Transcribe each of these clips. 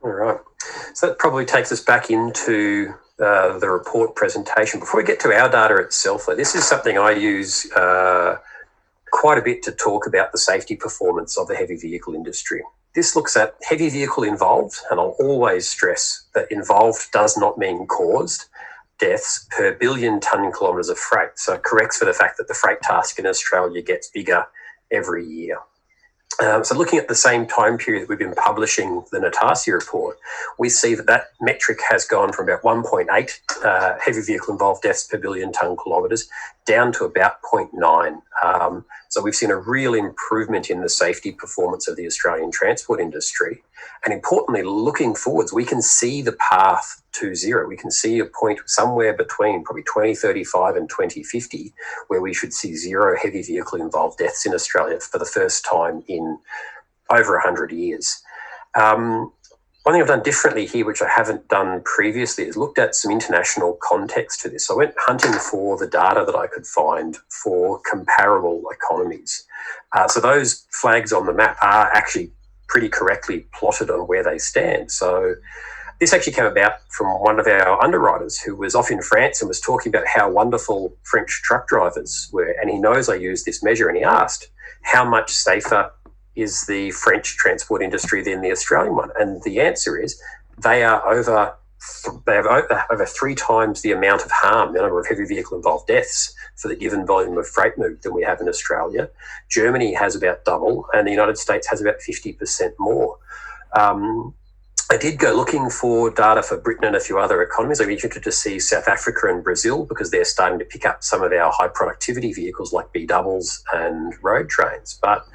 All right. So that probably takes us back into the report presentation. Before we get to our data itself, though, this is something I use quite a bit to talk about the safety performance of the heavy vehicle industry. This looks at heavy vehicle involved, and I'll always stress that involved does not mean caused deaths per billion tonne kilometres of freight. So it corrects for the fact that the freight task in Australia gets bigger every year. So looking at the same time period that we've been publishing the NTARC report, we see that that metric has gone from about 1.8 heavy vehicle involved deaths per billion tonne kilometres down to about 0.9. So we've seen a real improvement in the safety performance of the Australian transport industry. And importantly, looking forwards, we can see the path to zero. We can see a point somewhere between probably 2035 and 2050 where we should see zero heavy vehicle involved deaths in Australia for the first time in over 100 years. One thing I've done differently here, which I haven't done previously, is looked at some international context to this. So I went hunting for the data that I could find for comparable economies. So those flags on the map are actually pretty correctly plotted on where they stand. So this actually came about from one of our underwriters who was off in France and was talking about how wonderful French truck drivers were. And he knows I use this measure, and he asked, how much safer is the French transport industry than the Australian one? And the answer is they have over 3 times the amount of harm, the number of heavy vehicle involved deaths for the given volume of freight moved than we have in Australia. Germany has about double, and the United States has about 50% more. I did go looking for data for Britain and a few other economies. I'm interested to see South Africa and Brazil because they're starting to pick up some of our high productivity vehicles like B-doubles and road trains. But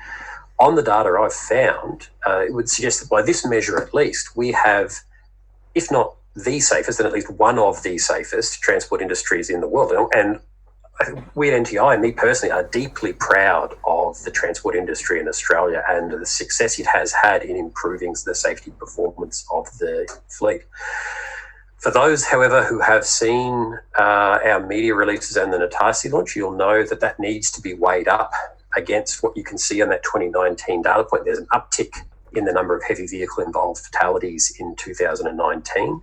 on the data I've found, it would suggest that by this measure at least, we have, if not the safest, then at least one of the safest transport industries in the world. And we at NTI, and me personally, are deeply proud of the transport industry in Australia and the success it has had in improving the safety performance of the fleet. For those, however, who have seen our media releases and the NTARC launch, you'll know that that needs to be weighed up against what you can see on that 2019 data point. There's an uptick in the number of heavy vehicle involved fatalities in 2019.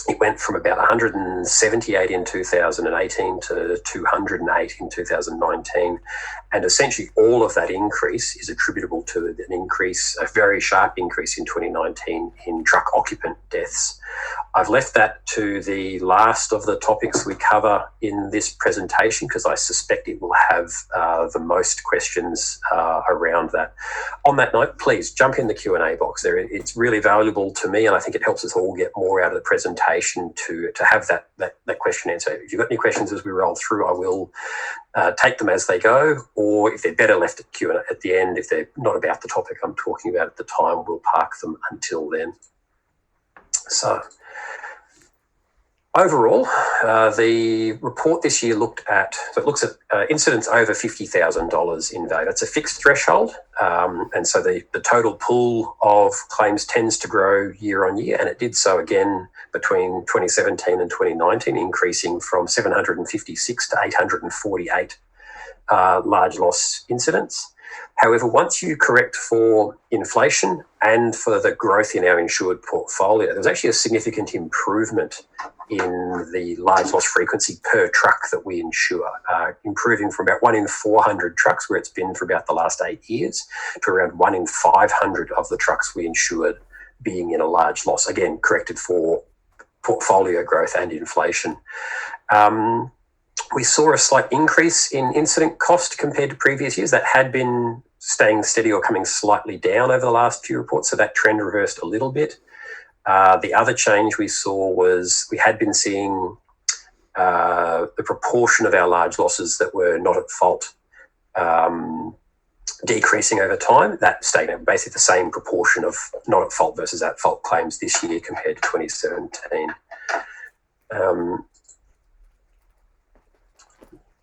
It went from about 178 in 2018 to 208 in 2019. And essentially all of that increase is attributable to an increase, a very sharp increase in 2019 in truck occupant deaths. I've left that to the last of the topics we cover in this presentation because I suspect it will have the most questions around that. On that note, please jump in the Q&A box there. It's really valuable to me, and I think it helps us all get more out of the presentation to have that question answered. If you've got any questions as we roll through, I will take them as they go, or if they're better left at Q&A at the end, if they're not about the topic I'm talking about at the time, we'll park them until then. So overall, the report this year looks at incidents over $50,000 in value. That's a fixed threshold, and so the total pool of claims tends to grow year on year, and it did so again between 2017 and 2019, increasing from 756 to 848 large loss incidents. However, once you correct for inflation and for the growth in our insured portfolio, there was actually a significant improvement in the large loss frequency per truck that we insure, improving from about 1 in 400 trucks, where it's been for about the last 8 years, to around 1 in 500 of the trucks we insured being in a large loss, again, corrected for portfolio growth and inflation. We saw a slight increase in incident cost compared to previous years. That had been staying steady or coming slightly down over the last few reports, so that trend reversed a little bit. The other change we saw was we had been seeing the proportion of our large losses that were not at fault decreasing over time. That stayed at basically the same proportion of not at fault versus at fault claims this year compared to 2017.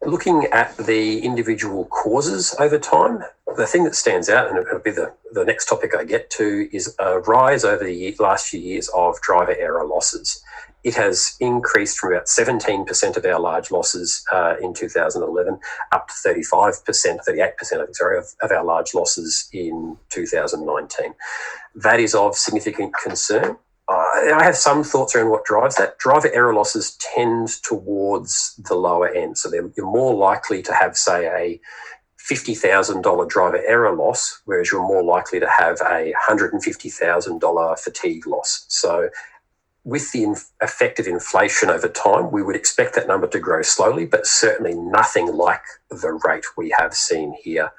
Looking at the individual causes over time, the thing that stands out, and it'll be the next topic I get to, is a rise over the last few years of driver error losses. it has increased from about 17% of our large losses in 2011 up to 38%, of our large losses in 2019. That is of significant concern. I have some thoughts around what drives that. Driver error losses tend towards the lower end. So you're more likely to have, say, a $50,000 driver error loss, whereas you're more likely to have a $150,000 fatigue loss. So with the effect of inflation over time, we would expect that number to grow slowly, but certainly nothing like the rate we have seen here.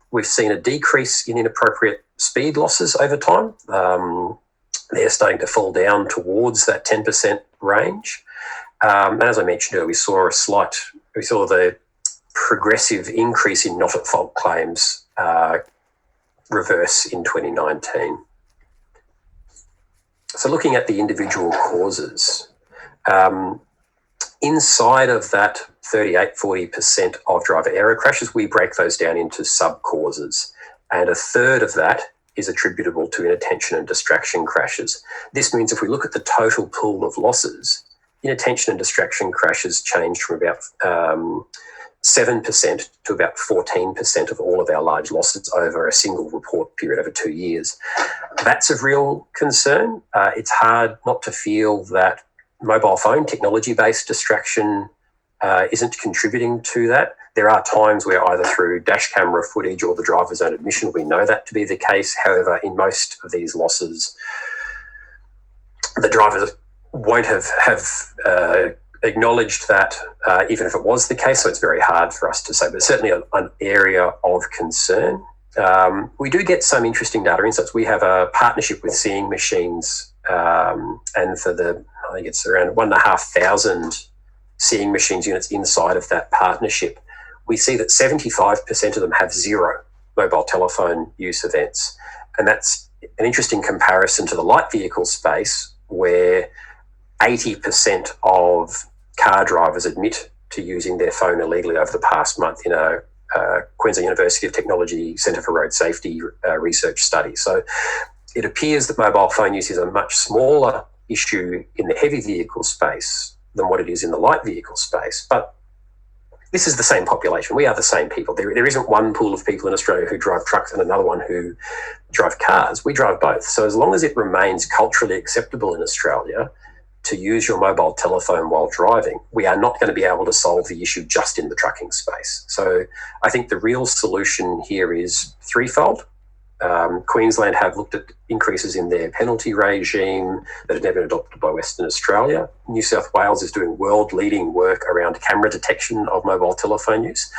We've seen a decrease in inappropriate speed losses over time. They're starting to fall down towards that 10% range. And as I mentioned earlier, we saw the progressive increase in not at fault claims reverse in 2019. So looking at the individual causes, inside of that 38-40% of driver error crashes, we break those down into sub-causes, and a third of that is attributable to inattention and distraction crashes. This means if we look at the total pool of losses, inattention and distraction crashes changed from about 7% to about 14% of all of our large losses over a single report period over 2 years. That's of real concern. It's hard not to feel that mobile phone technology-based distraction isn't contributing to that. There are times where either through dash camera footage or the driver's own admission, we know that to be the case. However, in most of these losses, the drivers won't have acknowledged that, even if it was the case, so it's very hard for us to say, but certainly an area of concern. We do get some interesting data insights. We have a partnership with Seeing Machines, and for I think it's around 1,500 Seeing Machines units inside of that partnership, we see that 75% of them have zero mobile telephone use events. And that's an interesting comparison to the light vehicle space, where 80% of car drivers admit to using their phone illegally over the past month in a Queensland University of Technology Centre for Road Safety research study. So it appears that mobile phone use is a much smaller issue in the heavy vehicle space than what it is in the light vehicle space. But this is the same population. We are the same people. There isn't one pool of people in Australia who drive trucks and another one who drive cars. We drive both. So as long as it remains culturally acceptable in Australia to use your mobile telephone while driving, we are not going to be able to solve the issue just in the trucking space. So I think the real solution here is threefold. Queensland have looked at increases in their penalty regime that have never been adopted by Western Australia. New South Wales is doing world-leading work around camera detection of mobile telephone use.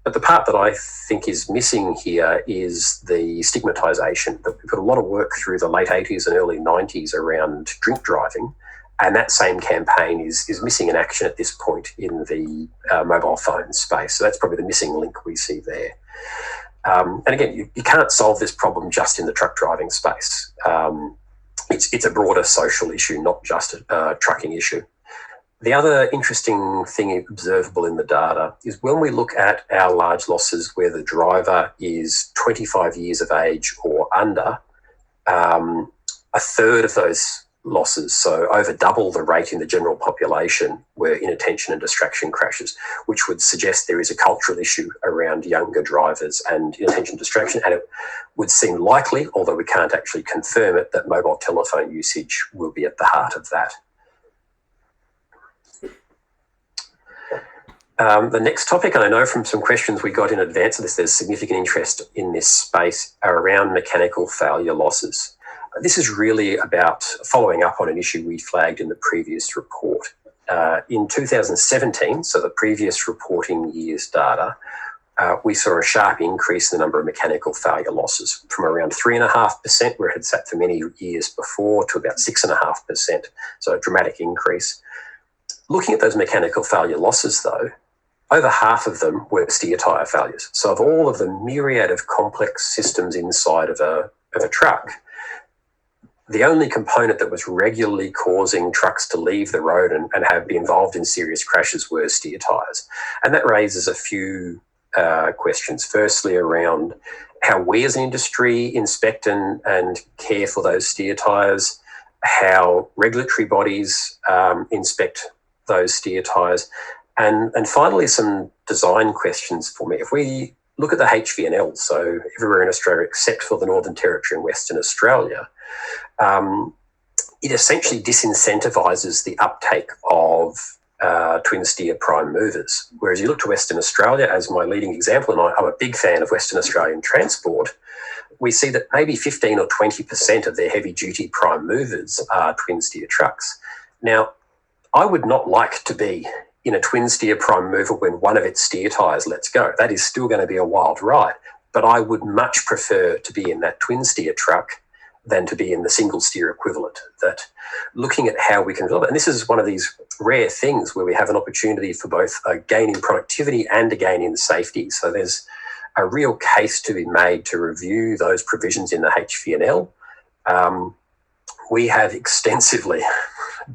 But the part that I think is missing here is the stigmatisation. We put a lot of work through the late 80s and early 90s around drink driving, and that same campaign is missing in action at this point in the mobile phone space. So that's probably the missing link we see there. And again, you can't solve this problem just in the truck driving space. It's a broader social issue, not just a trucking issue. The other interesting thing observable in the data is when we look at our large losses where the driver is 25 years of age or under, a third of those losses, so over double the rate in the general population, were inattention and distraction crashes, which would suggest there is a cultural issue around younger drivers and inattention distraction. And it would seem likely, although we can't actually confirm it, that mobile telephone usage will be at the heart of that. The next topic, and I know from some questions we got in advance of this, there's significant interest in this space, are around mechanical failure losses. This is really about following up on an issue we flagged in the previous report. In 2017, so the previous reporting year's data, we saw a sharp increase in the number of mechanical failure losses from around 3.5%, where it had sat for many years before, to about 6.5%, so a dramatic increase. Looking at those mechanical failure losses, though, over half of them were steer tyre failures. So of all of the myriad of complex systems inside of a truck, the only component that was regularly causing trucks to leave the road and have been involved in serious crashes were steer tyres. And that raises a few questions. Firstly, around how we as an industry inspect and care for those steer tyres. how regulatory bodies inspect those steer tyres, and finally some design questions for me. If we look at the HVNL, so everywhere in Australia except for the Northern Territory and Western Australia, it essentially disincentivises the uptake of twin steer prime movers. Whereas you look to Western Australia as my leading example, and I'm a big fan of Western Australian transport, we see that maybe 15 or 20% of their heavy-duty prime movers are twin steer trucks. Now, I would not like to be in a twin steer prime mover when one of its steer tyres lets go. That is still going to be a wild ride, but I would much prefer to be in that twin steer truck than to be in the single steer equivalent. That looking at how we can develop it, and this is one of these rare things where we have an opportunity for both a gain in productivity and a gain in safety. So there's a real case to be made to review those provisions in the HVNL. We have extensively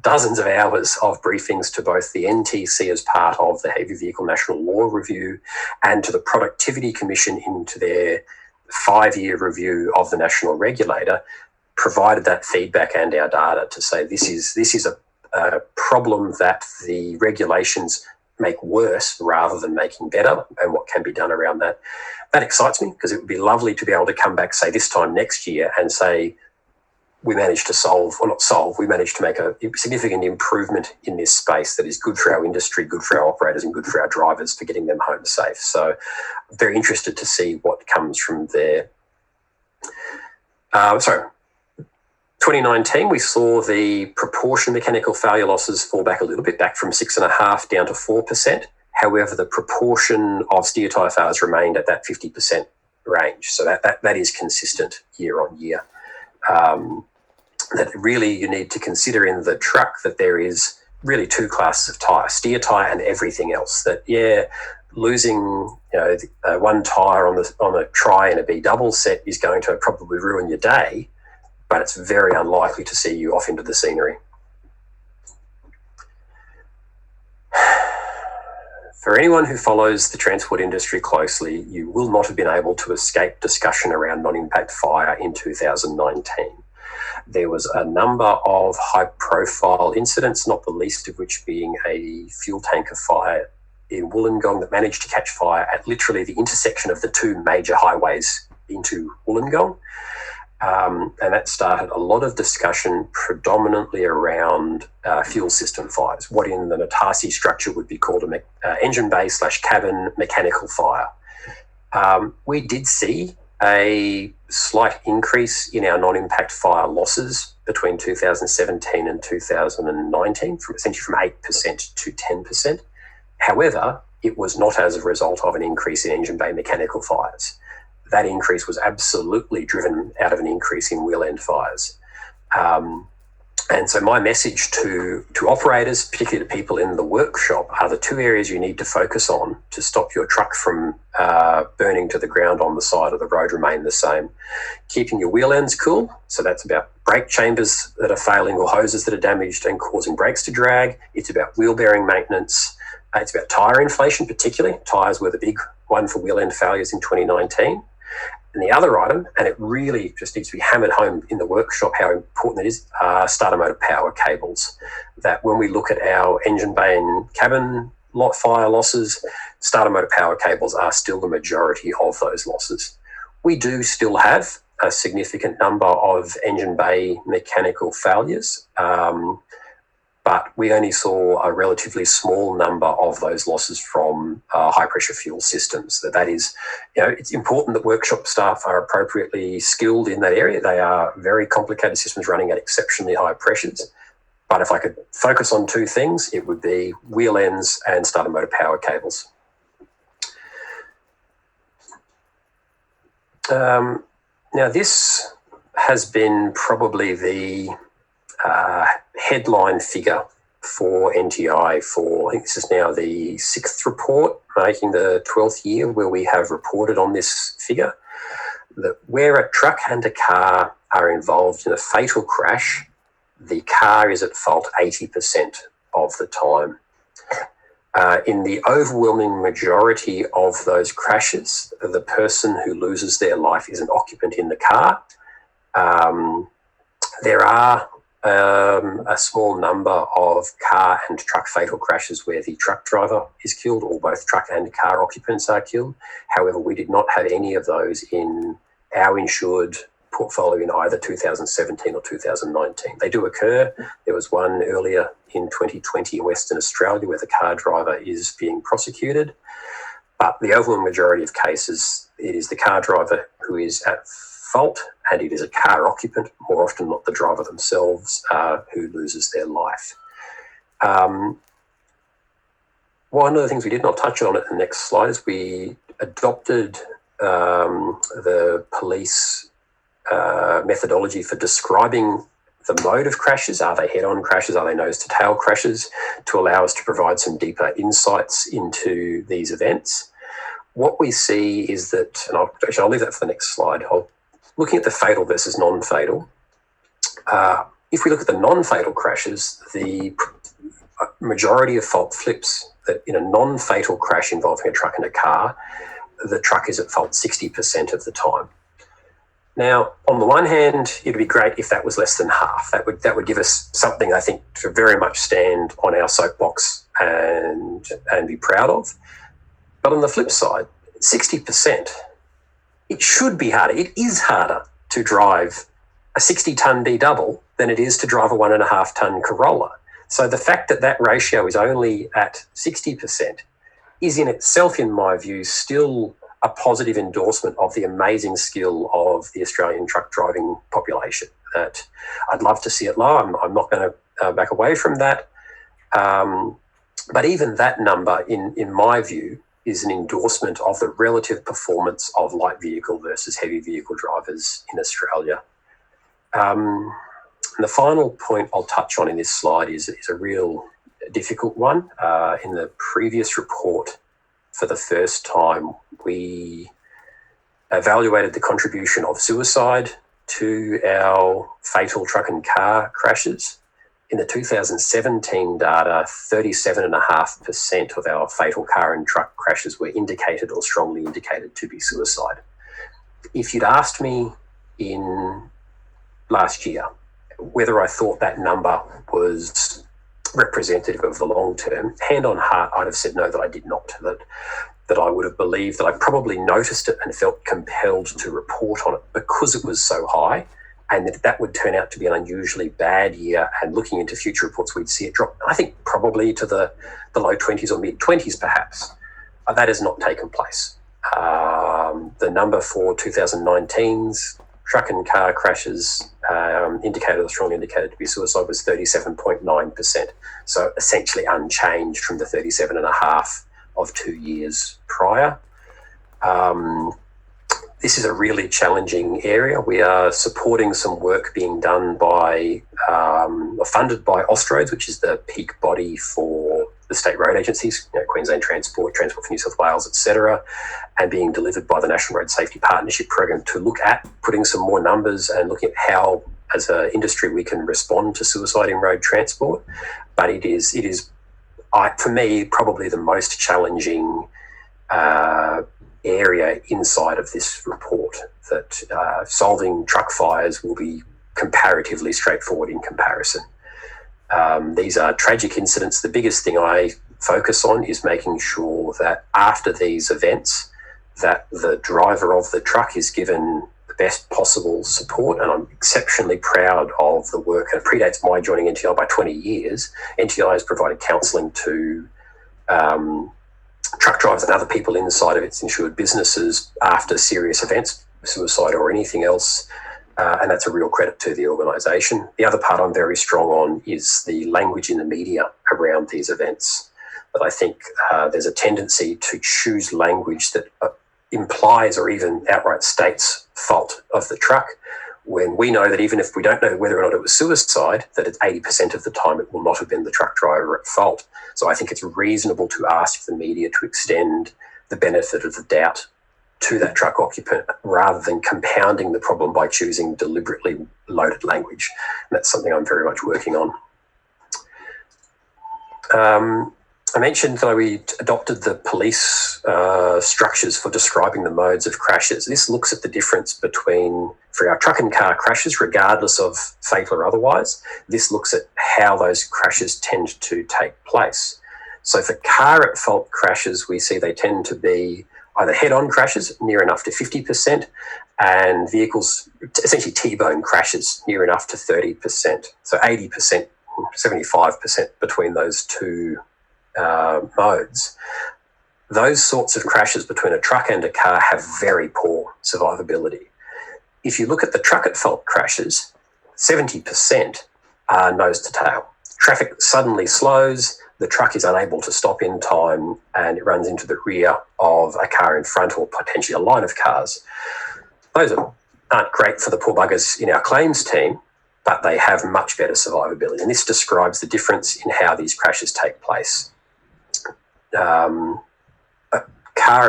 dozens of hours of briefings to both the NTC as part of the Heavy Vehicle National Law Review and to the Productivity Commission into their 5-year review of the national regulator, provided that feedback and our data to say this is a problem that the regulations make worse rather than making better, and what can be done around that. That excites me because it would be lovely to be able to come back, say, this time next year and say, we managed to make a significant improvement in this space that is good for our industry, good for our operators, and good for our drivers for getting them home safe. So I'm very interested to see what comes from there. 2019, we saw the proportion mechanical failure losses fall back a little bit, back from 6.5% down to 4%. However, the proportion of steer tyre failures remained at that 50% range. So that is consistent year on year. That really you need to consider in the truck that there is really two classes of tyre, steer tyre and everything else. That, losing one tyre on a tri and a B double set is going to probably ruin your day, but it's very unlikely to see you off into the scenery. For anyone who follows the transport industry closely, you will not have been able to escape discussion around non-impact fire in 2019. There was a number of high-profile incidents, not the least of which being a fuel tanker fire in Wollongong that managed to catch fire at literally the intersection of the two major highways into Wollongong. And that started a lot of discussion predominantly around fuel system fires, what in the NTARC structure would be called an engine bay / cabin mechanical fire. We did see a slight increase in our non-impact fire losses between 2017 and 2019, essentially from 8% to 10%. However, it was not as a result of an increase in engine bay mechanical fires. That increase was absolutely driven out of an increase in wheel end fires. And so my message to operators, particularly to people in the workshop, are the two areas you need to focus on to stop your truck from burning to the ground on the side of the road remain the same. Keeping your wheel ends cool, so that's about brake chambers that are failing or hoses that are damaged and causing brakes to drag. It's about wheel bearing maintenance. It's about tyre inflation, particularly. Tyres were the big one for wheel end failures in 2019. And the other item, and it really just needs to be hammered home in the workshop how important it is, are starter motor power cables. That when we look at our engine bay and cabin fire losses, starter motor power cables are still the majority of those losses. We do still have a significant number of engine bay mechanical failures, but we only saw a relatively small number of those losses from high-pressure fuel systems. That is, it's important that workshop staff are appropriately skilled in that area. They are very complicated systems running at exceptionally high pressures. But if I could focus on two things, it would be wheel ends and starter motor power cables. Now, this has been probably the headline figure for NTI for, I think this is now the 6th report, making the 12th year where we have reported on this figure, that where a truck and a car are involved in a fatal crash, the car is at fault 80% of the time. In the overwhelming majority of those crashes, the person who loses their life is an occupant in the car. There are a small number of car and truck fatal crashes where the truck driver is killed or both truck and car occupants are killed. However, we did not have any of those in our insured portfolio in either 2017 or 2019. They do occur. There was one earlier in 2020 in Western Australia where the car driver is being prosecuted. But the overwhelming majority of cases, it is the car driver who is at fault, and it is a car occupant, more often not the driver themselves, who loses their life. One of the things we did not touch on at the next slide is we adopted the police methodology for describing the mode of crashes. Are they head-on crashes? Are they nose-to-tail crashes? To allow us to provide some deeper insights into these events. What we see is that, and I'll leave that for the next slide. Looking at the fatal versus non-fatal, if we look at the non-fatal crashes, the majority of fault flips that in a non-fatal crash involving a truck and a car, the truck is at fault 60% of the time. Now, on the one hand, it'd be great if that was less than half. That would give us something, I think, to very much stand on our soapbox and be proud of. But on the flip side, 60%, it should be harder. It is harder to drive a 60-ton D double than it is to drive a 1.5-ton Corolla. So the fact that that ratio is only at 60% is in itself, in my view, still a positive endorsement of the amazing skill of the Australian truck driving population. That I'd love to see it lower. I'm not going to back away from that. But even that number, in my view, is an endorsement of the relative performance of light vehicle versus heavy vehicle drivers in Australia. And the final point I'll touch on in this slide is a real difficult one. In the previous report, for the first time, we evaluated the contribution of suicide to our fatal truck and car crashes. In the 2017 data, 37.5% of our fatal car and truck crashes were indicated or strongly indicated to be suicide. If you'd asked me in last year whether I thought that number was representative of the long term, hand on heart, I'd have said no, that I did not, that I would have believed that I probably noticed it and felt compelled to report on it because it was so high, and that would turn out to be an unusually bad year, and looking into future reports, we'd see it drop, I think, probably to the low 20s or mid-20s perhaps. That has not taken place. The number for 2019's truck and car crashes indicated or strongly indicated to be suicide was 37.9%. So essentially unchanged from the 37.5% of 2 years prior. This is a really challenging area. We are supporting some work being done by, funded by Austroads, which is the peak body for the state road agencies, Queensland Transport, Transport for New South Wales, etc., and being delivered by the National Road Safety Partnership Program to look at putting some more numbers and looking at how, as an industry, we can respond to suicide in road transport. But it is, for me, probably the most challenging area inside of this report, that solving truck fires will be comparatively straightforward in comparison. These are tragic incidents. The biggest thing I focus on is making sure that after these events, that the driver of the truck is given the best possible support. And I'm exceptionally proud of the work, and it predates my joining NTI by 20 years. NTI has provided counselling to truck drivers and other people inside of its insured businesses after serious events, suicide or anything else. And that's a real credit to the organisation. The other part I'm very strong on is the language in the media around these events. But I think there's a tendency to choose language that implies or even outright states fault of the truck, when we know that even if we don't know whether or not it was suicide, that it's 80% of the time it will not have been the truck driver at fault. So I think it's reasonable to ask the media to extend the benefit of the doubt to that truck occupant rather than compounding the problem by choosing deliberately loaded language. And that's something I'm very much working on. I mentioned that we adopted the police structures for describing the modes of crashes. This looks at the difference between, for our truck and car crashes, regardless of fatal or otherwise, this looks at how those crashes tend to take place. So for car at fault crashes, we see they tend to be either head-on crashes, near enough to 50%, and vehicles, essentially T-bone crashes, near enough to 30%. So 80%, 75% between those two modes. Those sorts of crashes between a truck and a car have very poor survivability. If you look at the truck at fault crashes, 70% are nose to tail. Traffic suddenly slows, the truck is unable to stop in time, and it runs into the rear of a car in front or potentially a line of cars. Those aren't great for the poor buggers in our claims team, but they have much better survivability. And this describes the difference in how these crashes take place. Car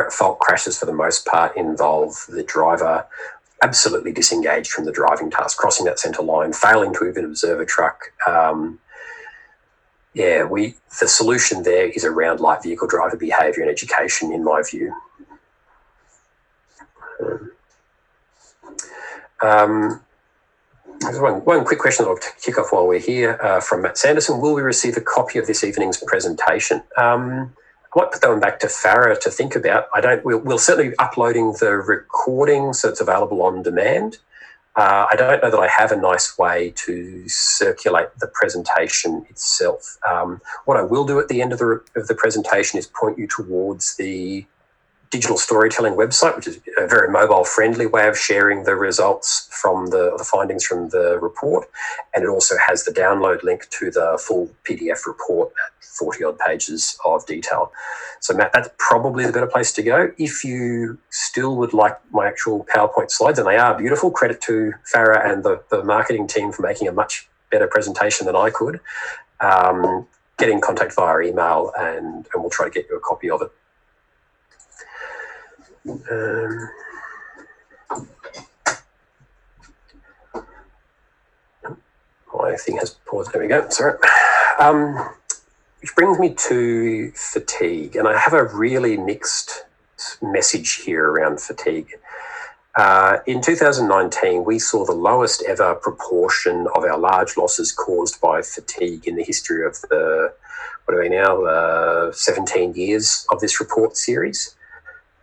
at fault crashes, for the most part, involve the driver absolutely disengaged from the driving task, crossing that centre line, failing to even observe a truck. The solution there is around light vehicle driver behaviour and education, in my view. There's one quick question that I'll kick off while we're here from Matt Sanderson. Will we receive a copy of this evening's presentation? I might put that one back to Farah to think about. We'll certainly be uploading the recording so it's available on demand. I don't know that I have a nice way to circulate the presentation itself. What I will do at the end of the presentation is point you towards the digital storytelling website, which is a very mobile-friendly way of sharing the results from the findings from the report. And it also has the download link to the full PDF report at 40-odd pages of detail. So, Matt, that's probably the better place to go. If you still would like my actual PowerPoint slides, and they are beautiful, credit to Farah and the marketing team for making a much better presentation than I could, get in contact via email and we'll try to get you a copy of it. My thing has paused. There we go. Sorry. Which brings me to fatigue, and I have a really mixed message here around fatigue. In 2019, we saw the lowest ever proportion of our large losses caused by fatigue in the history of 17 years of this report series.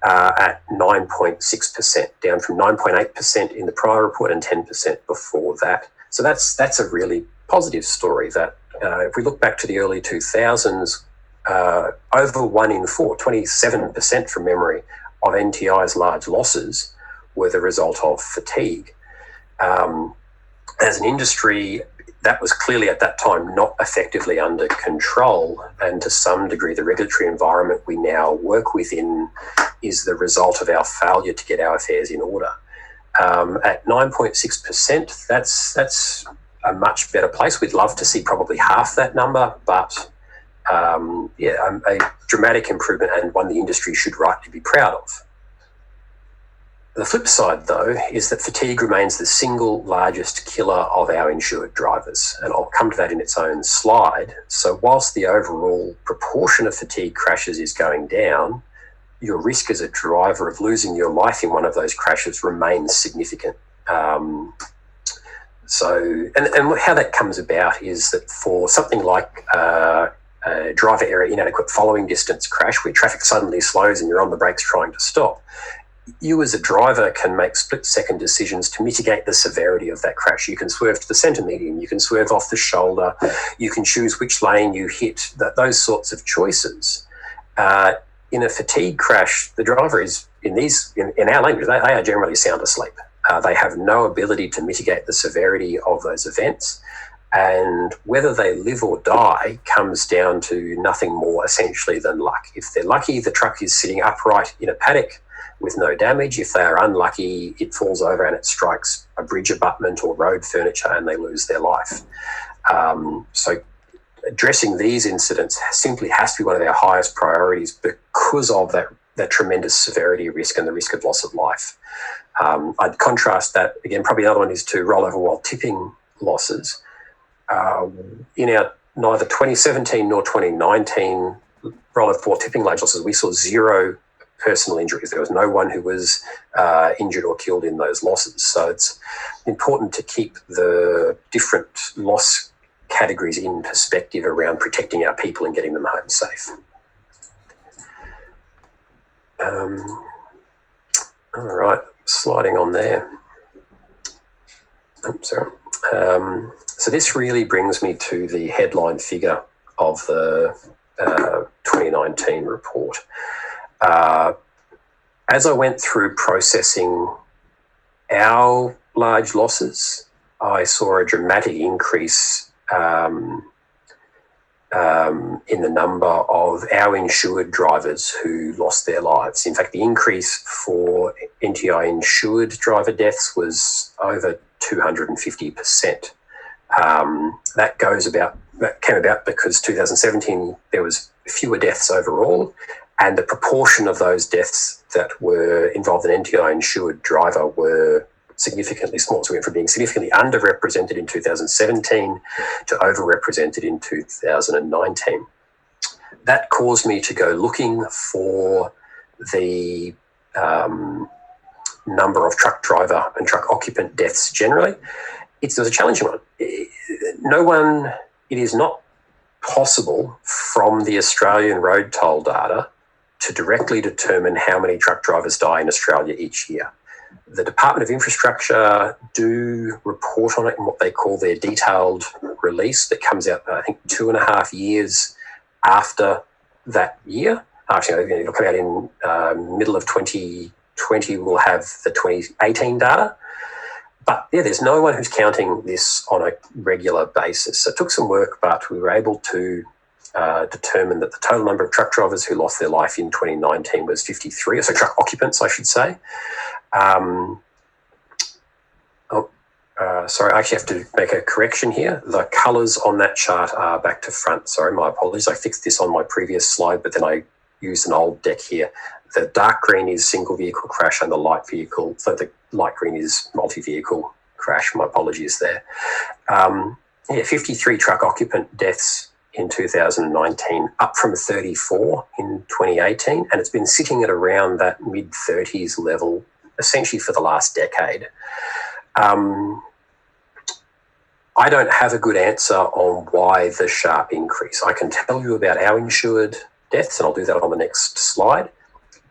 At 9.6%, down from 9.8% in the prior report and 10% before that. So that's a really positive story that if we look back to the early 2000s, over 1 in 4, 27% from memory, of NTI's large losses were the result of fatigue. As an industry, that was clearly at that time not effectively under control, and to some degree the regulatory environment we now work within is the result of our failure to get our affairs in order. At 9.6%, that's a much better place. We'd love to see probably half that number, but a dramatic improvement, and one the industry should rightly be proud of. The flip side, though, is that fatigue remains the single largest killer of our insured drivers, and I'll come to that in its own slide. So whilst the overall proportion of fatigue crashes is going down, your risk as a driver of losing your life in one of those crashes remains significant. So how that comes about is that for something like a driver error inadequate following distance crash, where traffic suddenly slows and you're on the brakes trying to stop, you as a driver can make split-second decisions to mitigate the severity of that crash. You can swerve to the centre median, you can swerve off the shoulder, you can choose which lane you hit, those sorts of choices. In a fatigue crash, the driver is, in our language, they are generally sound asleep. They have no ability to mitigate the severity of those events, and whether they live or die comes down to nothing more essentially than luck. If they're lucky, the truck is sitting upright in a paddock with no damage. If they are unlucky, it falls over and it strikes a bridge abutment or road furniture and they lose their life. So addressing these incidents simply has to be one of our highest priorities because of that tremendous severity risk and the risk of loss of life. I'd contrast that, again, probably another one is to rollover while tipping losses. In our neither 2017 nor 2019 roll of 4 tipping large losses, we saw 0 personal injuries. There was no one who was injured or killed in those losses. So it's important to keep the different loss categories in perspective around protecting our people and getting them home safe. All right, sliding on there. Oops, sorry. So this really brings me to the headline figure of the 2019 report. As I went through processing our large losses, I saw a dramatic increase in the number of our insured drivers who lost their lives. In fact, the increase for NTI insured driver deaths was over 250%. That came about because 2017 there was fewer deaths overall, and the proportion of those deaths that were involved in NTI insured driver were significantly small. So we went from being significantly underrepresented in 2017 to overrepresented in 2019. That caused me to go looking for the number of truck driver and truck occupant deaths generally. It was a challenging one. It is not possible from the Australian road toll data to directly determine how many truck drivers die in Australia each year. The Department of Infrastructure do report on it in what they call their detailed release that comes out, I think, 2.5 years after that year. Actually, it'll come out in middle of 2020. We'll have the 2018 data. But yeah, there's no one who's counting this on a regular basis. So it took some work, but we were able to determine that the total number of truck drivers who lost their life in 2019 was 53, so truck occupants, I should say. Sorry, I actually have to make a correction here. The colours on that chart are back to front. Sorry, my apologies. I fixed this on my previous slide, but then I used an old deck here. The dark green is single vehicle crash and the light green is multi-vehicle crash. My apologies there. 53 truck occupant deaths in 2019, up from 34 in 2018, and it's been sitting at around that mid-30s level essentially for the last decade. I don't have a good answer on why the sharp increase. I can tell you about our insured deaths, and I'll do that on the next slide,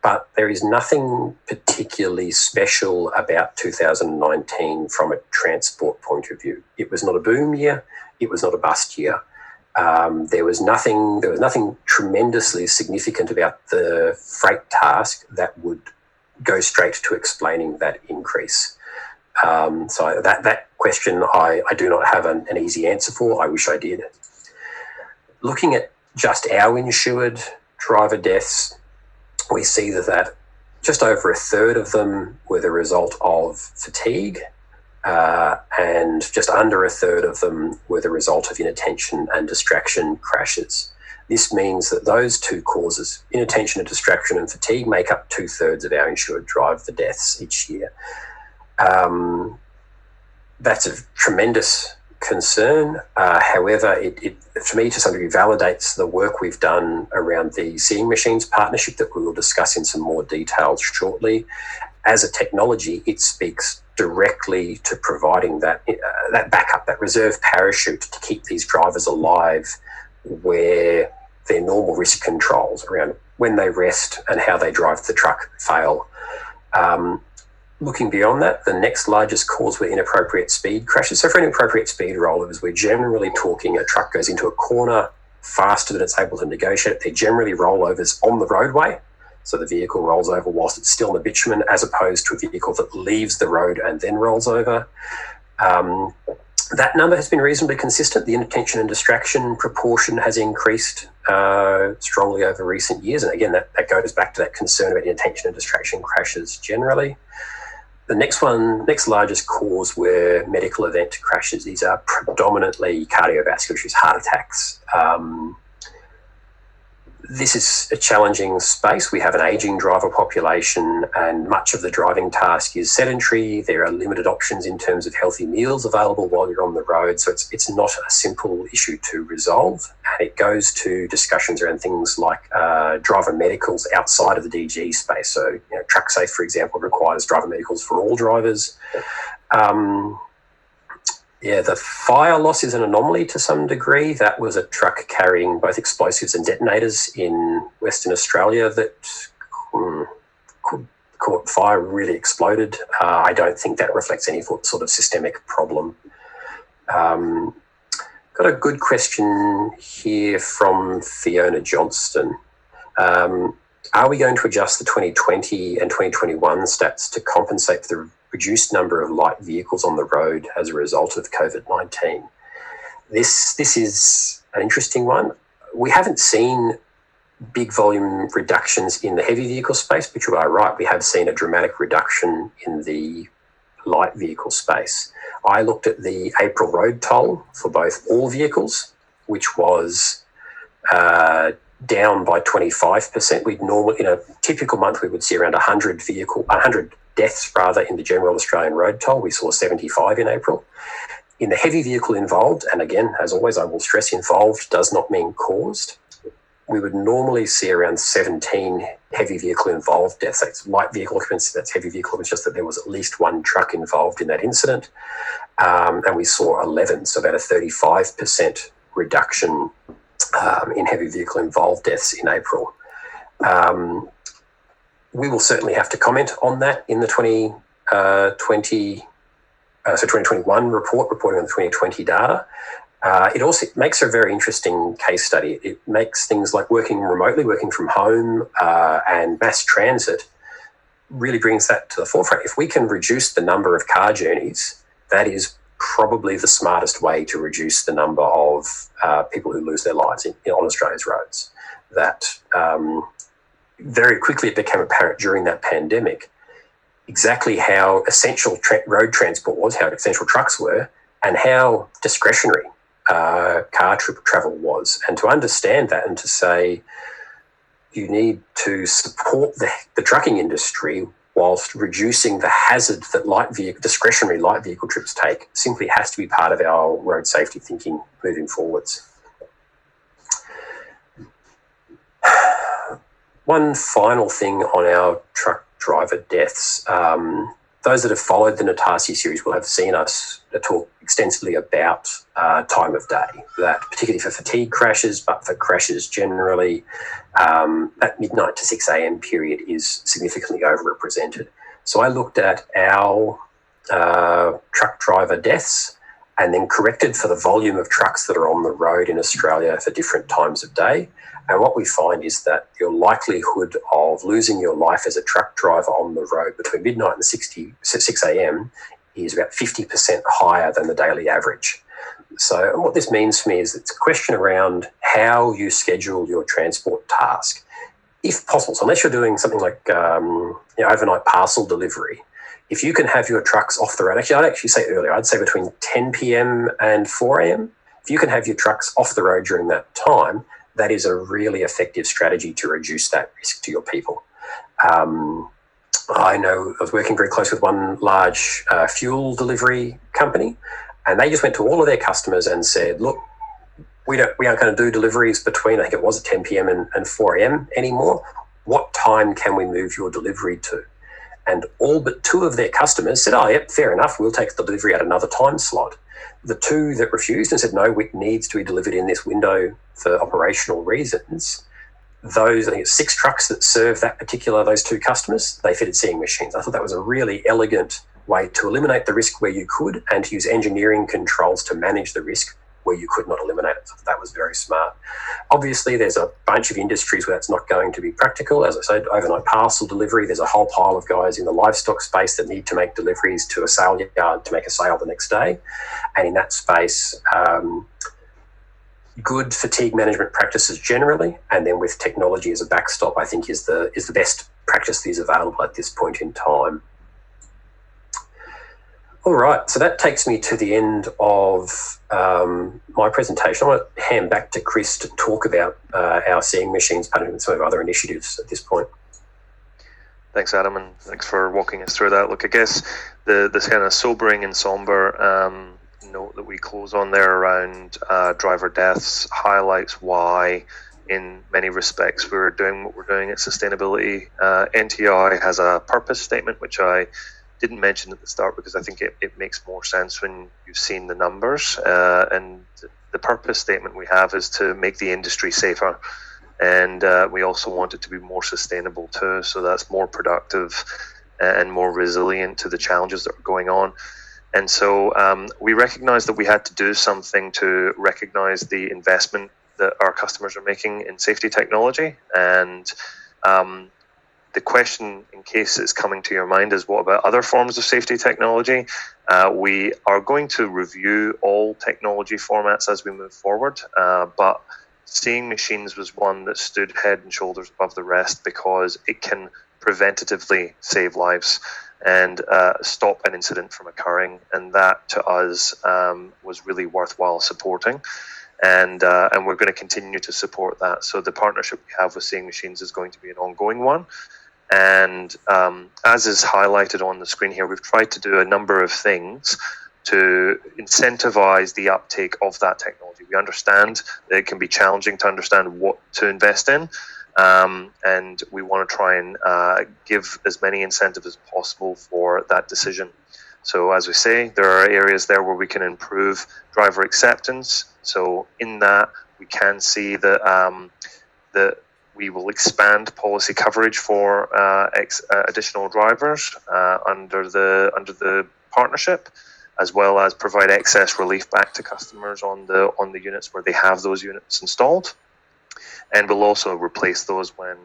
but there is nothing particularly special about 2019 from a transport point of view. It was not a boom year. It was not a bust year. There was nothing tremendously significant about the freight task that would go straight to explaining that increase. So that question I do not have an easy answer for. I wish I did. Looking at just our insured driver deaths, we see that just over a third of them were the result of fatigue, and just under a third of them were the result of inattention and distraction crashes. This means that those two causes, inattention and distraction and fatigue, make up 2/3 of our insured driver deaths each year. That's a tremendous concern. However, it for me to some degree validates the work we've done around the Seeing Machines partnership that we will discuss in some more detail shortly. As a technology, it speaks directly to providing that backup, that reserve parachute to keep these drivers alive, where their normal risk controls around when they rest and how they drive the truck fail. Looking beyond that, the next largest cause were inappropriate speed crashes. So for inappropriate speed rollovers, we're generally talking a truck goes into a corner faster than it's able to negotiate. They're generally rollovers on the roadway. So the vehicle rolls over whilst it's still in the bitumen, as opposed to a vehicle that leaves the road and then rolls over. That number has been reasonably consistent. The inattention and distraction proportion has increased strongly over recent years. And again, that goes back to that concern about inattention and distraction crashes generally. The next largest cause were medical event crashes. These are predominantly cardiovascular issues, heart attacks. This is a challenging space. We have an ageing driver population, and much of the driving task is sedentary. There are limited options in terms of healthy meals available while you're on the road. So it's not a simple issue to resolve. And it goes to discussions around things like driver medicals outside of the DG space. So, TruckSafe, for example, requires driver medicals for all drivers. The fire loss is an anomaly to some degree. That was a truck carrying both explosives and detonators in Western Australia that caught fire, really exploded. I don't think that reflects any sort of systemic problem. Got a good question here from Fiona Johnston. Are we going to adjust the 2020 and 2021 stats to compensate for the reduced number of light vehicles on the road as a result of COVID-19? This is an interesting one. We haven't seen big volume reductions in the heavy vehicle space, but you are right, we have seen a dramatic reduction in the light vehicle space. I looked at the April road toll for both all vehicles, which was down by 25%. We'd normally, in a typical month, we would see around 100 deaths in the general Australian road toll. We saw 75 in April. In the heavy vehicle involved, and again, as always, I will stress involved does not mean caused, we would normally see around 17 heavy vehicle involved deaths. That's light vehicle occupancy, that's heavy vehicle. It's just that there was at least one truck involved in that incident. And we saw 11, so about a 35% reduction in heavy vehicle involved deaths in April. We will certainly have to comment on that in the 2021 reporting on the 2020 data. It also makes a very interesting case study. It makes things like working remotely, working from home, and mass transit really brings that to the forefront. If we can reduce the number of car journeys, that is probably the smartest way to reduce the number of people who lose their lives on Australia's roads. That very quickly it became apparent during that pandemic exactly how essential road transport was, how essential trucks were, and how discretionary car travel was. And to understand that and to say you need to support the trucking industry whilst reducing the hazard that discretionary light vehicle trips take simply has to be part of our road safety thinking moving forwards. One final thing on our truck driver deaths. Those that have followed the NTARC series will have seen us talk extensively about time of day, that particularly for fatigue crashes, but for crashes generally, that midnight to 6 a.m. period is significantly overrepresented. So I looked at our truck driver deaths and then corrected for the volume of trucks that are on the road in Australia for different times of day. And what we find is that your likelihood of losing your life as a truck driver on the road between midnight and 6 a.m. is about 50% higher than the daily average. So what this means for me is it's a question around how you schedule your transport task. If possible, so unless you're doing something like overnight parcel delivery, if you can have your trucks off the road, I'd actually say earlier, I'd say between 10 p.m. and 4 a.m. If you can have your trucks off the road during that time, that is a really effective strategy to reduce that risk to your people. I know I was working very close with one large fuel delivery company, and they just went to all of their customers and said, look, we aren't going to do deliveries between, I think it was at 10 p.m. and 4 a.m. anymore. What time can we move your delivery to? And all but two of their customers said, oh, yep, fair enough, we'll take the delivery at another time slot. The two that refused and said, no, it needs to be delivered in this window for operational reasons, those, I think it's 6 trucks that serve those two customers, they fitted seeing machines. I thought that was a really elegant way to eliminate the risk where you could and to use engineering controls to manage the risk where you could not eliminate it. So that was very smart. Obviously, there's a bunch of industries where that's not going to be practical. As I said, overnight parcel delivery, there's a whole pile of guys in the livestock space that need to make deliveries to a sale yard to make a sale the next day. And in that space, good fatigue management practices generally, and then with technology as a backstop, I think is the best practice that is available at this point in time. All right, so that takes me to the end of my presentation. I want to hand back to Chris to talk about our Seeing Machines panel and some of our other initiatives at this point. Thanks, Adam, and thanks for walking us through that. Look, I guess this kind of sobering and somber note that we close on there around driver deaths highlights why, in many respects, we're doing what we're doing at sustainability. NTI has a purpose statement, which I didn't mention at the start because I think it makes more sense when you've seen the numbers. And the purpose statement we have is to make the industry safer. And we also want it to be more sustainable too. So that's more productive and more resilient to the challenges that are going on. And so we recognized that we had to do something to recognize the investment that our customers are making in safety technology. And the question, in case it's coming to your mind, is what about other forms of safety technology? We are going to review all technology formats as we move forward, but Seeing Machines was one that stood head and shoulders above the rest because it can preventatively save lives and stop an incident from occurring, and that to us was really worthwhile supporting. And we're going to continue to support that. So the partnership we have with Seeing Machines is going to be an ongoing one. And as is highlighted on the screen here, we've tried to do a number of things to incentivize the uptake of that technology. We understand that it can be challenging to understand what to invest in, and we want to try and give as many incentives as possible for that decision. So as we say, there are areas there where we can improve driver acceptance. So in that, we can see that we will expand policy coverage for additional drivers under the partnership, as well as provide excess relief back to customers on the units where they have those units installed. And we'll also replace those when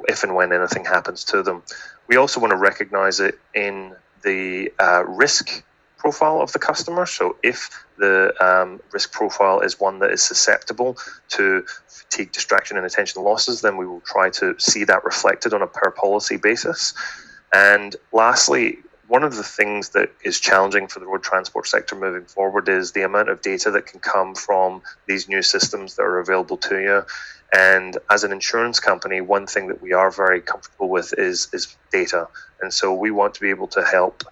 if and when anything happens to them. We also want to recognize it in the risk profile of the customer. So if the risk profile is one that is susceptible to fatigue, distraction, and attention losses, then we will try to see that reflected on a per policy basis. And lastly, one of the things that is challenging for the road transport sector moving forward is the amount of data that can come from these new systems that are available to you. And as an insurance company, one thing that we are very comfortable with is data. And so we want to be able to help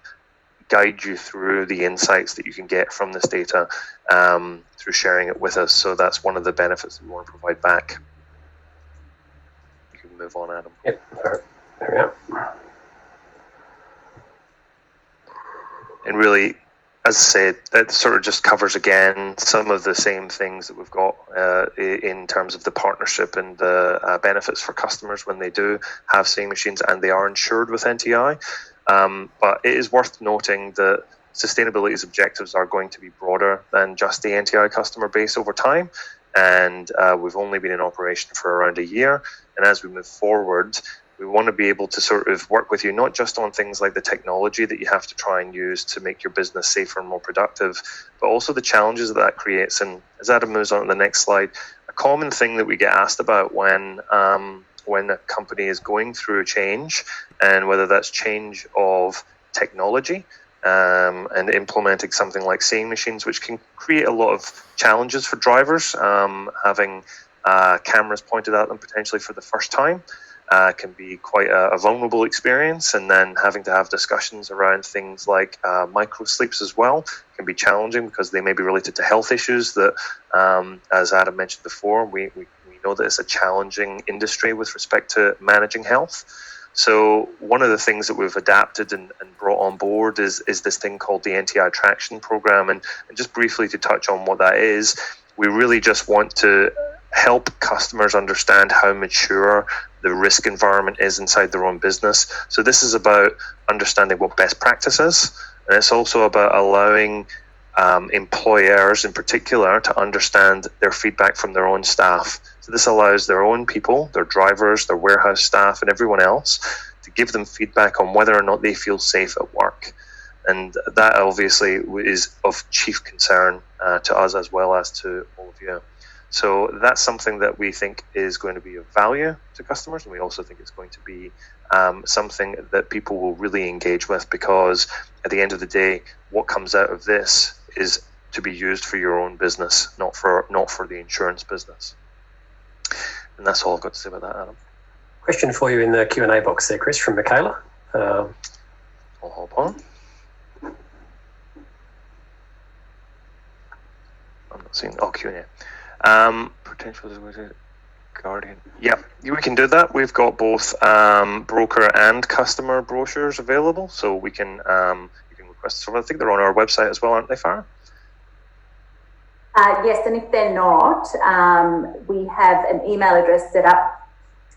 guide you through the insights that you can get from this data through sharing it with us. So that's one of the benefits that we want to provide back. You can move on, Adam. Yep. There we go. And really, as I said, that sort of just covers again some of the same things that we've got in terms of the partnership and the benefits for customers when they do have Seeing Machines and they are insured with NTI. But it is worth noting that sustainability's objectives are going to be broader than just the NTI customer base over time. And we've only been in operation for around a year. And as we move forward, we want to be able to sort of work with you, not just on things like the technology that you have to try and use to make your business safer and more productive, but also the challenges that creates. And as Adam moves on to the next slide, a common thing that we get asked about when a company is going through a change, and whether that's change of technology and implementing something like Seeing Machines, which can create a lot of challenges for drivers, having cameras pointed at them potentially for the first time. Can be quite a vulnerable experience, and then having to have discussions around things like micro sleeps as well can be challenging because they may be related to health issues that, as Adam mentioned before, we know that it's a challenging industry with respect to managing health. So one of the things that we've adapted and brought on board is this thing called the NTI Traction Program. And just briefly to touch on what that is, we really just want to help customers understand how mature the risk environment is inside their own business. So this is about understanding what best practice is, and it's also about allowing employers in particular to understand their feedback from their own staff. So this allows their own people, their drivers, their warehouse staff, and everyone else to give them feedback on whether or not they feel safe at work. And that obviously is of chief concern to us as well as to all of you. So that's something that we think is going to be of value to customers, and we also think it's going to be something that people will really engage with, because at the end of the day, what comes out of this is to be used for your own business, not for the insurance business. And that's all I've got to say about that, Adam. Question for you in the Q&A box there, Chris, from Michaela. I'll hop on. I'm not seeing Q&A. Potential Guardian. Yeah, we can do that. We've got both broker and customer brochures available, so we can you can request some. I think they're on our website as well, aren't they, Farah? Yes, and if they're not, we have an email address set up,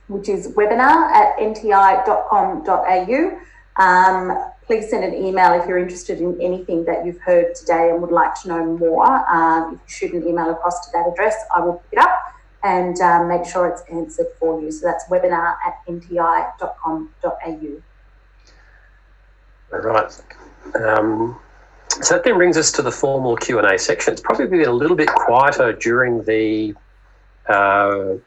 which is webinar@nti.com.au. Please send an email if you're interested in anything that you've heard today and would like to know more. If you shoot an email across to that address, I will pick it up and make sure it's answered for you. So that's webinar@nti.com.au. All right. So that then brings us to the formal Q&A section. It's probably been a little bit quieter during the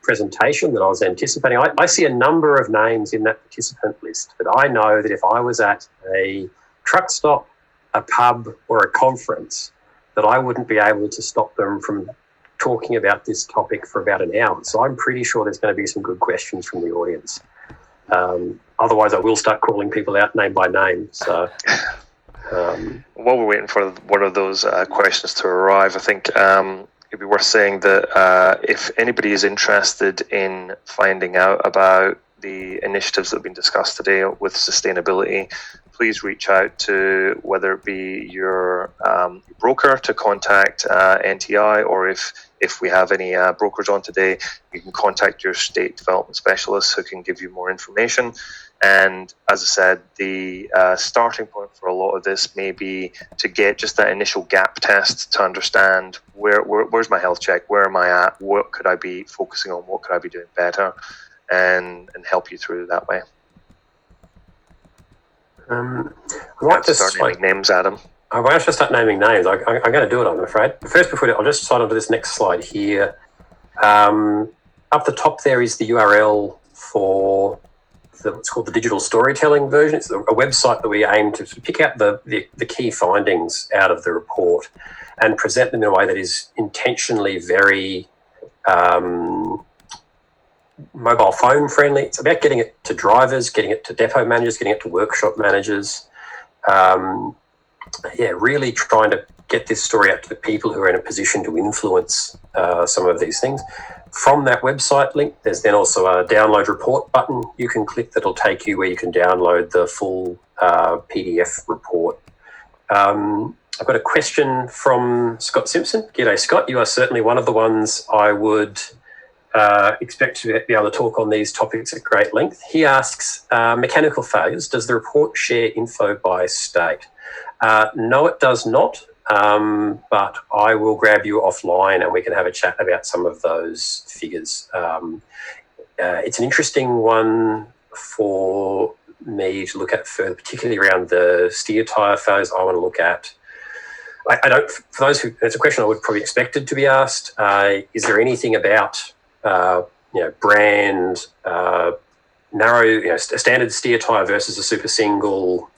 presentation than I was anticipating. I see a number of names in that participant list, but I know that if I was at a truck stop, a pub, or a conference, that I wouldn't be able to stop them from talking about this topic for about an hour. So I'm pretty sure there's going to be some good questions from the audience. Otherwise, I will start calling people out name by name. So while we're waiting for one of those questions to arrive, I think it'd be worth saying that if anybody is interested in finding out about the initiatives that have been discussed today with sustainability, please reach out to whether it be your broker to contact NTI, or if we have any brokers on today, you can contact your state development specialist who can give you more information. And as I said, the starting point for a lot of this may be to get just that initial gap test to understand where's my health check, where am I at, what could I be focusing on, what could I be doing better, and help you through that way. I might just start naming names, Adam. I won't just start naming names. I'm going to do it, I'm afraid. But first, before I'll just slide onto this next slide here. Up the top there is the URL for what's called the digital storytelling version. It's a website that we aim to pick out the key findings out of the report and present them in a way that is intentionally very mobile phone friendly. It's about getting it to drivers, getting it to depot managers, getting it to workshop managers. Really trying to get this story out to the people who are in a position to influence some of these things. From that website link, there's then also a download report button you can click that'll take you where you can download the full PDF report. I've got a question from Scott Simpson. G'day, Scott. You are certainly one of the ones I would expect to be able to talk on these topics at great length. He asks, mechanical failures, does the report share info by state? No, it does not, but I will grab you offline and we can have a chat about some of those figures. It's an interesting one for me to look at further, particularly around the steer tyre failures. I want to look at. I don't. For those who, it's a question I would probably expected to be asked. Is there anything about brand, narrow, a standard steer tyre versus a super single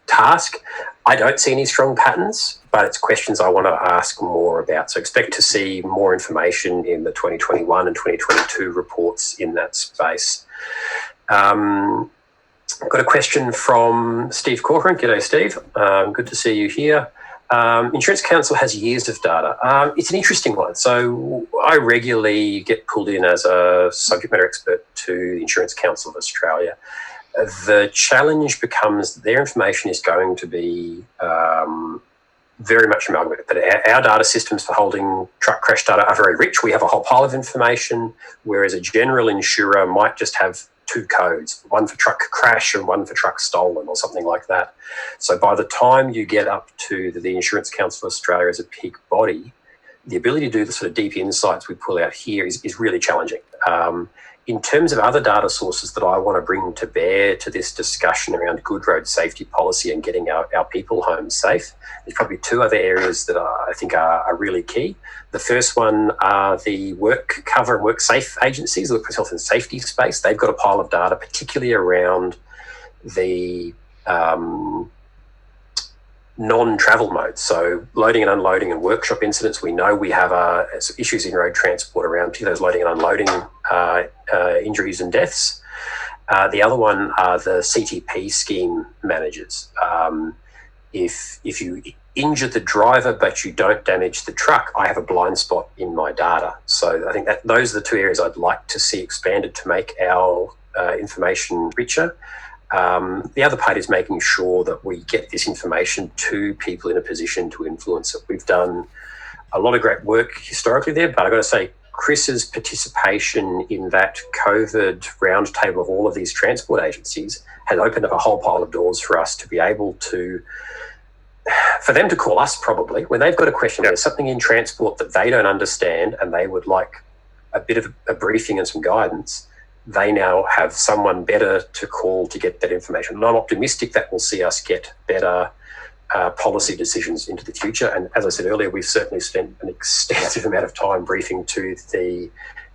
task? I don't see any strong patterns, but it's questions I want to ask more about. So expect to see more information in the 2021 and 2022 reports in that space. I've got a question from Steve Corcoran. G'day, Steve. Good to see you here. Insurance Council has years of data. It's an interesting one. So I regularly get pulled in as a subject matter expert to the Insurance Council of Australia. The challenge becomes that their information is going to be very much amalgamated. But our data systems for holding truck crash data are very rich. We have a whole pile of information, whereas a general insurer might just have two codes, one for truck crash and one for truck stolen or something like that. So by the time you get up to the Insurance Council of Australia as a peak body, the ability to do the sort of deep insights we pull out here is really challenging. In terms of other data sources that I want to bring to bear to this discussion around good road safety policy and getting our people home safe, there's probably two other areas that I think are really key. The first one are the work cover and work safe agencies, the workplace health and safety space. They've got a pile of data, particularly around the non-travel modes, so loading and unloading and workshop incidents. We know we have issues in road transport around particularly those loading and unloading injuries and deaths. The other one are the CTP scheme managers. If you injure the driver but you don't damage the truck, I have a blind spot in my data. So I think that those are the two areas I'd like to see expanded to make our information richer. The other part is making sure that we get this information to people in a position to influence it. We've done a lot of great work historically there, but I've got to say Chris's participation in that COVID roundtable of all of these transport agencies has opened up a whole pile of doors for us to be able to, for them to call us probably, when they've got a question, there's something in transport that they don't understand and they would like a bit of a briefing and some guidance. They now have someone better to call to get that information. And I'm optimistic that will see us get better policy decisions into the future. And as I said earlier, we've certainly spent an extensive amount of time briefing to the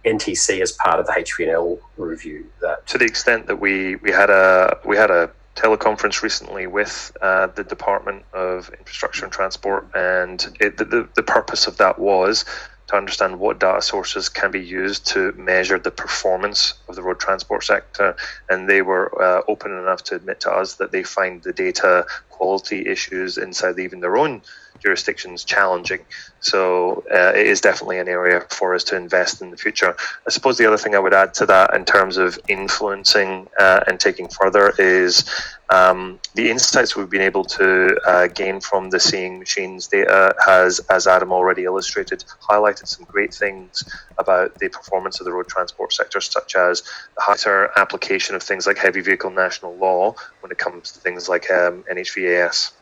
NTC as part of the HPNL review. That to the extent that we had a teleconference recently with the Department of Infrastructure and Transport, and the purpose of that was to understand what data sources can be used to measure the performance of the road transport sector. And they were open enough to admit to us that they find the data quality issues inside even their own jurisdictions challenging. So it is definitely an area for us to invest in the future. I suppose the other thing I would add to that in terms of influencing and taking further is the insights we've been able to gain from the Seeing Machines data has, as Adam already illustrated, highlighted some great things about the performance of the road transport sector, such as the higher application of things like heavy vehicle national law when it comes to things like NHVAS.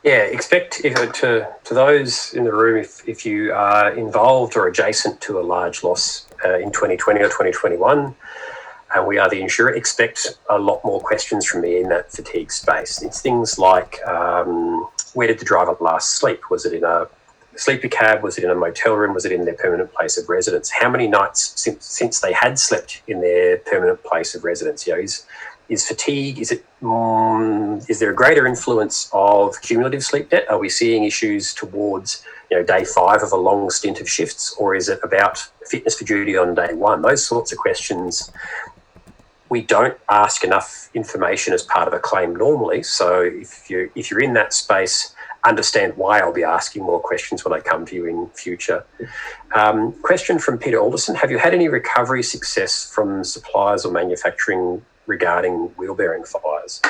Yeah, expect to those in the room, if you are involved or adjacent to a large loss in 2020 or 2021, and we are the insurer, expect a lot more questions from me in that fatigue space. It's things like, where did the driver last sleep? Was it in a sleeper cab? Was it in a motel room? Was it in their permanent place of residence? How many nights since they had slept in their permanent place of residence? You know, is fatigue, is there a greater influence of cumulative sleep debt? Are we seeing issues towards, day 5 of a long stint of shifts, or is it about fitness for duty on day 1? Those sorts of questions, we don't ask enough information as part of a claim normally. So if you're in that space, understand why I'll be asking more questions when I come to you in future. Question from Peter Alderson: have you had any recovery success from suppliers or manufacturing regarding wheel bearing fires?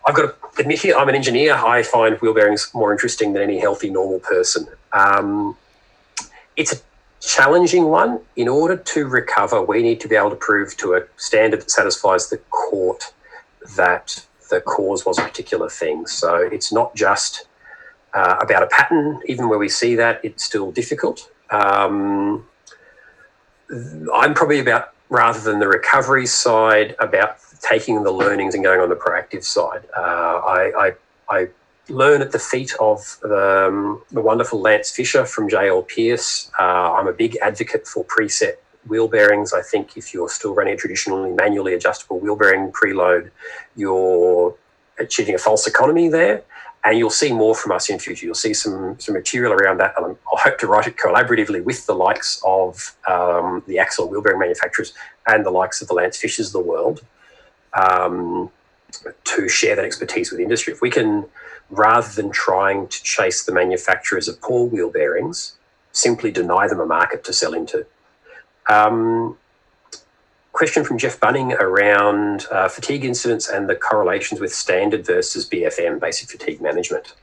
I've got to admit here, I'm an engineer. I find wheel bearings more interesting than any healthy, normal person. It's a challenging one. In order to recover, we need to be able to prove to a standard that satisfies the court that the cause was a particular thing. So it's not just about a pattern. Even where we see that, it's still difficult. I'm probably about, rather than the recovery side, about taking the learnings and going on the proactive side. I learn at the feet of the wonderful Lance Fisher from JL Pierce. I'm a big advocate for preset wheel bearings. I think if you're still running a traditionally manually adjustable wheel bearing preload, you're achieving a false economy there. And you'll see more from us in future. You'll see some material around that. And I hope to write it collaboratively with the likes of the axle and wheel bearing manufacturers and the likes of the Lance Fishers of the world to share that expertise with industry. If we can, rather than trying to chase the manufacturers of poor wheel bearings, simply deny them a market to sell into. Question from Jeff Bunning around fatigue incidents and the correlations with standard versus BFM, basic fatigue management.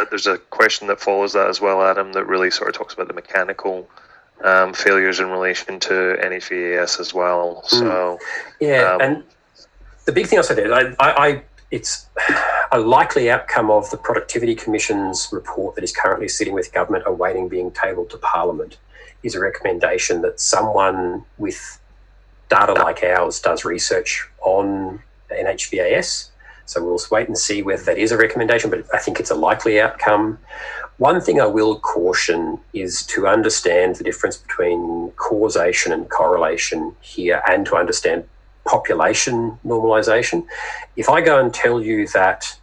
There's a question that follows that as well, Adam, that really sort of talks about the mechanical failures in relation to NHVAS as well. So and the big thing I'll say there, A likely outcome of the Productivity Commission's report that is currently sitting with government awaiting being tabled to Parliament is a recommendation that someone with data like ours does research on NHVAS. So we'll wait and see whether that is a recommendation, but I think it's a likely outcome. One thing I will caution is to understand the difference between causation and correlation here, and to understand population normalisation. If I go and tell you that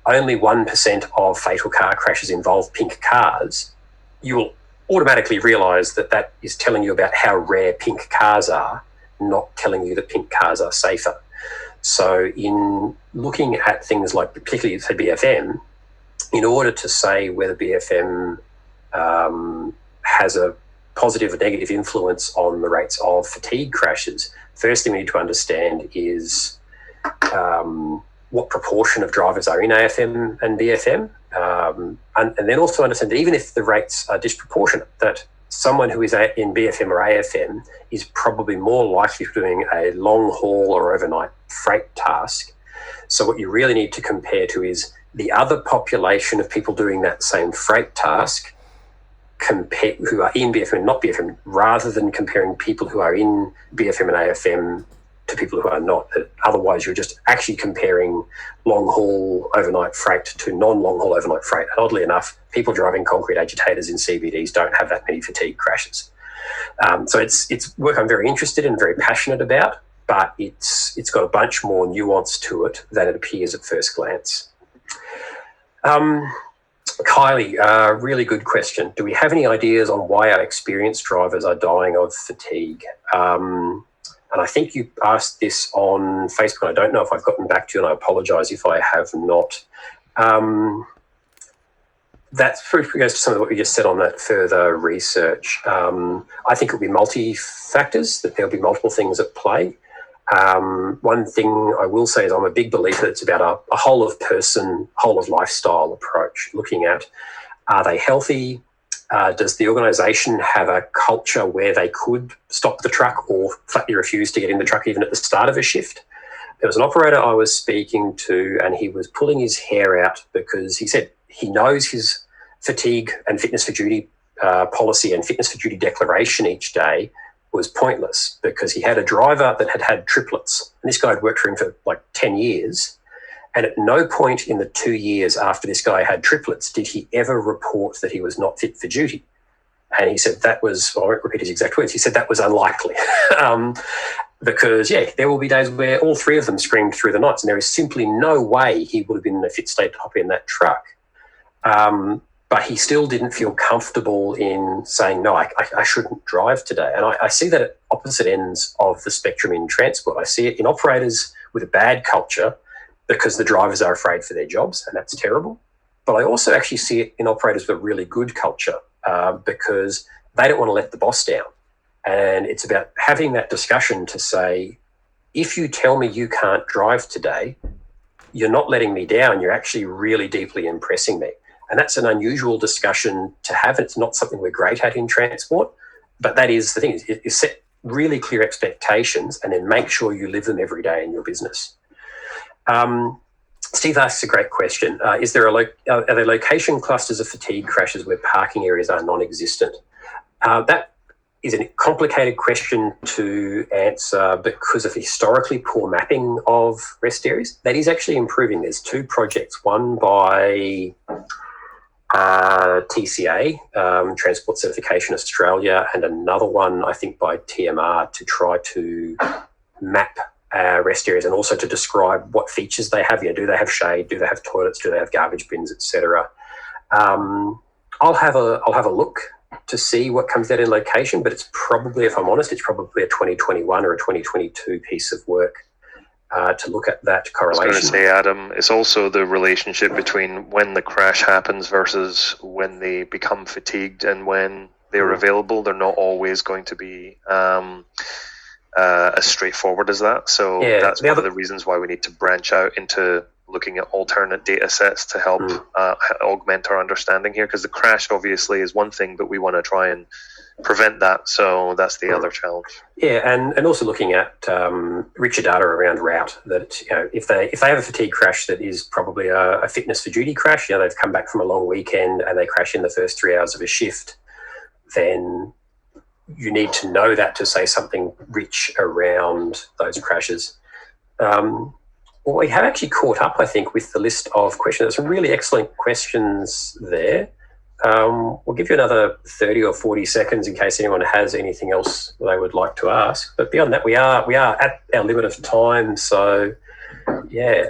only 1% of fatal car crashes involve pink cars, you will automatically realise that that is telling you about how rare pink cars are, not telling you that pink cars are safer. So in looking at things like, particularly say BFM, in order to say whether BFM has a positive or negative influence on the rates of fatigue crashes, first thing we need to understand is what proportion of drivers are in AFM and BFM, and then also understand that even if the rates are disproportionate, that someone who is in BFM or AFM is probably more likely to be doing a long haul or overnight freight task. So what you really need to compare to is the other population of people doing that same freight task who are in BFM and not BFM, rather than comparing people who are in BFM and AFM to people who are not. Otherwise, you're just actually comparing long-haul overnight freight to non-long-haul overnight freight. And oddly enough, people driving concrete agitators in CBDs don't have that many fatigue crashes. So it's work I'm very interested in and very passionate about, but it's got a bunch more nuance to it than it appears at first glance. Kylie, really good question. Do we have any ideas on why our experienced drivers are dying of fatigue? And I think you asked this on Facebook. I don't know if I've gotten back to you, and I apologise if I have not. That's pretty goes to some of what you just said on that further research. I think it'll be multi-factors, that there'll be multiple things at play. One thing I will say is I'm a big believer that it's about a whole of person, whole of lifestyle approach, looking at, are they healthy? Does the organisation have a culture where they could stop the truck or flatly refuse to get in the truck even at the start of a shift? There was an operator I was speaking to, and he was pulling his hair out because he said he knows his fatigue and fitness for duty policy and fitness for duty declaration each day was pointless because he had a driver that had triplets. And this guy had worked for him for like 10 years. And at no point in the 2 years after this guy had triplets did he ever report that he was not fit for duty. And he said that was, I won't repeat his exact words, he said that was unlikely. Because, there will be days where all three of them screamed through the nights, and there is simply no way he would have been in a fit state to hop in that truck. But he still didn't feel comfortable in saying, no, I shouldn't drive today. And I see that at opposite ends of the spectrum in transport. I see it in operators with a bad culture because the drivers are afraid for their jobs, and that's terrible. But I also actually see it in operators with a really good culture because they don't want to let the boss down. And it's about having that discussion to say, if you tell me you can't drive today, you're not letting me down. You're actually really deeply impressing me. And that's an unusual discussion to have. It's not something we're great at in transport, but that is the thing, is set really clear expectations and then make sure you live them every day in your business. Steve asks a great question. Are there location clusters of fatigue crashes where parking areas are non-existent? That is a complicated question to answer because of historically poor mapping of rest areas. That is actually improving. There's two projects, one by TCA, Transport Certification Australia, and another one, I think, by TMR to try to map rest areas and also to describe what features they have. Do they have shade? Do they have toilets? Do they have garbage bins, etc.? I'll have a look to see what comes out in location, but it's probably, if I'm honest, it's probably a 2021 or a 2022 piece of work to look at that correlation. I was going to say, Adam, it's also the relationship between when the crash happens versus when they become fatigued and when they're available. They're not always going to be as straightforward as that. So that's one of the reasons why we need to branch out into looking at alternate data sets to help augment our understanding here, because the crash obviously is one thing, but we want to try and prevent that. So that's the other challenge. Yeah, and also looking at richer data around route. That if they have a fatigue crash that is probably a fitness for duty crash, they've come back from a long weekend and they crash in the first 3 hours of a shift, then you need to know that to say something rich around those crashes. Well, we have actually caught up, I think, with the list of questions. There's some really excellent questions there. We'll give you another 30 or 40 seconds in case anyone has anything else they would like to ask. But beyond that, we are at our limit of time. So, yeah,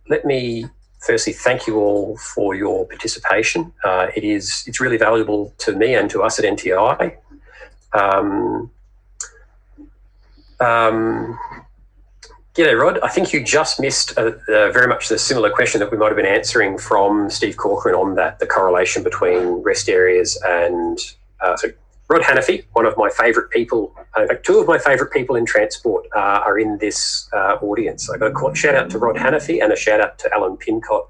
let me firstly thank you all for your participation. It's really valuable to me and to us at NTI. G'day, Rod. I think you just missed very much the similar question that we might have been answering from Steve Corcoran on that, the correlation between rest areas and... so Rod Hannafy, one of my favourite people, in fact, two of my favourite people in transport are in this audience. So I've got a shout out to Rod Hannafy and a shout out to Alan Pincott.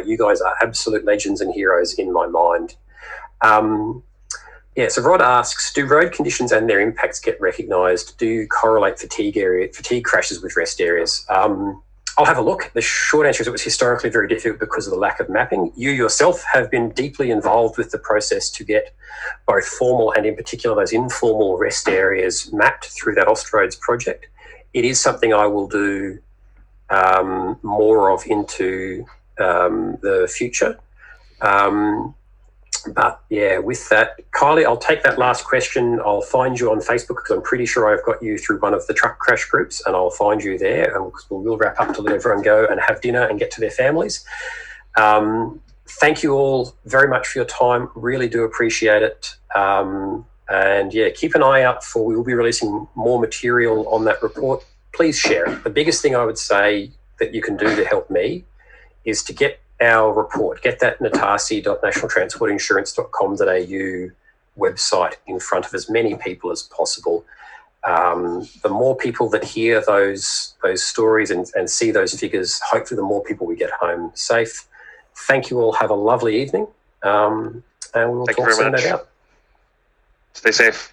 You guys are absolute legends and heroes in my mind. Yeah, so Rod asks, do road conditions and their impacts get recognised? Do you correlate fatigue crashes with rest areas? I'll have a look. The short answer is it was historically very difficult because of the lack of mapping. You yourself have been deeply involved with the process to get both formal and in particular those informal rest areas mapped through that Austroads project. It is something I will do more of into the future. But yeah, with that, Kylie, I'll take that last question. I'll find you on Facebook because I'm pretty sure I've got you through one of the truck crash groups, and I'll find you there. And we'll wrap up to let everyone go and have dinner and get to their families. Thank you all very much for your time. Really do appreciate it. And yeah, keep an eye out we will be releasing more material on that report. Please share it. The biggest thing I would say that you can do to help me is to get our report, get that natarsi.nationaltransportinsurance.com.au website in front of as many people as possible. The more people that hear those stories and see those figures, hopefully the more people we get home safe. Thank you all. Have a lovely evening. And we will talk soon, no doubt. Stay safe.